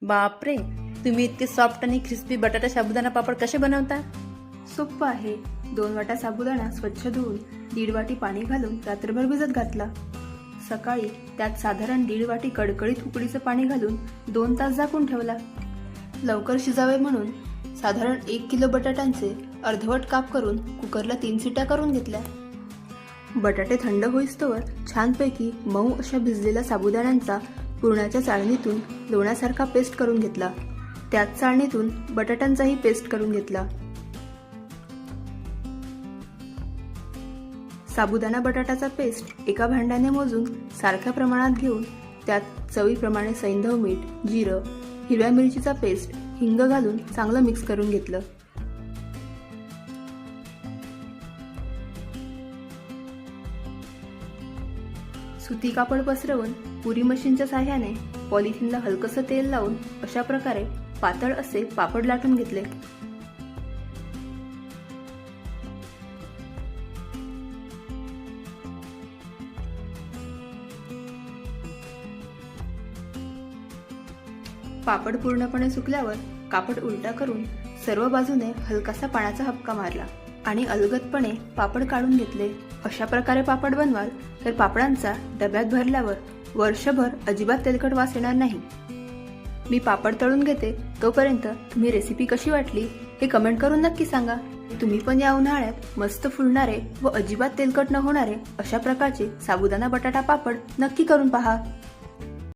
बापरे, तुम्ही इतके सॉफ्ट आणि क्रिस्पी बटाटा साबुदाणा पापड कसे बनवता? सोप्पं आहे. 2 वाटा साबुदाणा स्वच्छ धुवून 1.5 वाटी पाणी घालून रात्रभर भिजत घातला. सकाळी त्यात साधारण 1.5 वाटी कडकडीत उकडीचं पाणी घालून 2 तास झाकून ठेवला. लवकर शिजावे म्हणून साधारण 1 किलो बटाट्यांचे अर्धवट काप करून कुकरला 3 शिट्या करून घेतल्या. बटाटे थंड होईस्तोवर छानपैकी मऊ अशा भिजलेल्या साबुदाण्यांचा पुरणाच्या चाळणीतून लोण्यासारखा पेस्ट करून घेतला. त्याच चाळणीतून बटाट्यांचाही पेस्ट करून घेतला. साबुदाणा बटाटाचा पेस्ट एका भांड्याने मोजून सारख्या प्रमाणात घेऊन त्यात चवीप्रमाणे सैंधव मीठ, जिरं, हिरव्या मिरचीचा पेस्ट, हिंग घालून चांगलं मिक्स करून घेतलं. सुती कापड पसरवून पुरी मशीनच्या साह्याने पॉलिथिनला हलकसं तेल लावून अशा प्रकारे पातळ असे पापड लाटून घेतले. पापड पूर्णपणे सुकल्यावर कापड उलटा करून सर्व बाजूने हलकासा पाण्याचा हबका मारला आणि अलगदपणे पापड काढून घेतले. अशा प्रकारे पापड बनवाल तर पापडांचा डब्यात भरल्यावर वर्षभर अजिबात तेलकट वास येणार नाही. मी पापड तळून घेते, तोपर्यंत तुम्ही रेसिपी कशी वाटली हे कमेंट करून नक्की सांगा. तुम्ही पण या उन्हाळ्यात मस्त फुलणारे व अजिबात तेलकट न होणारे अशा प्रकारचे साबुदाणा बटाटा पापड नक्की करून पहा.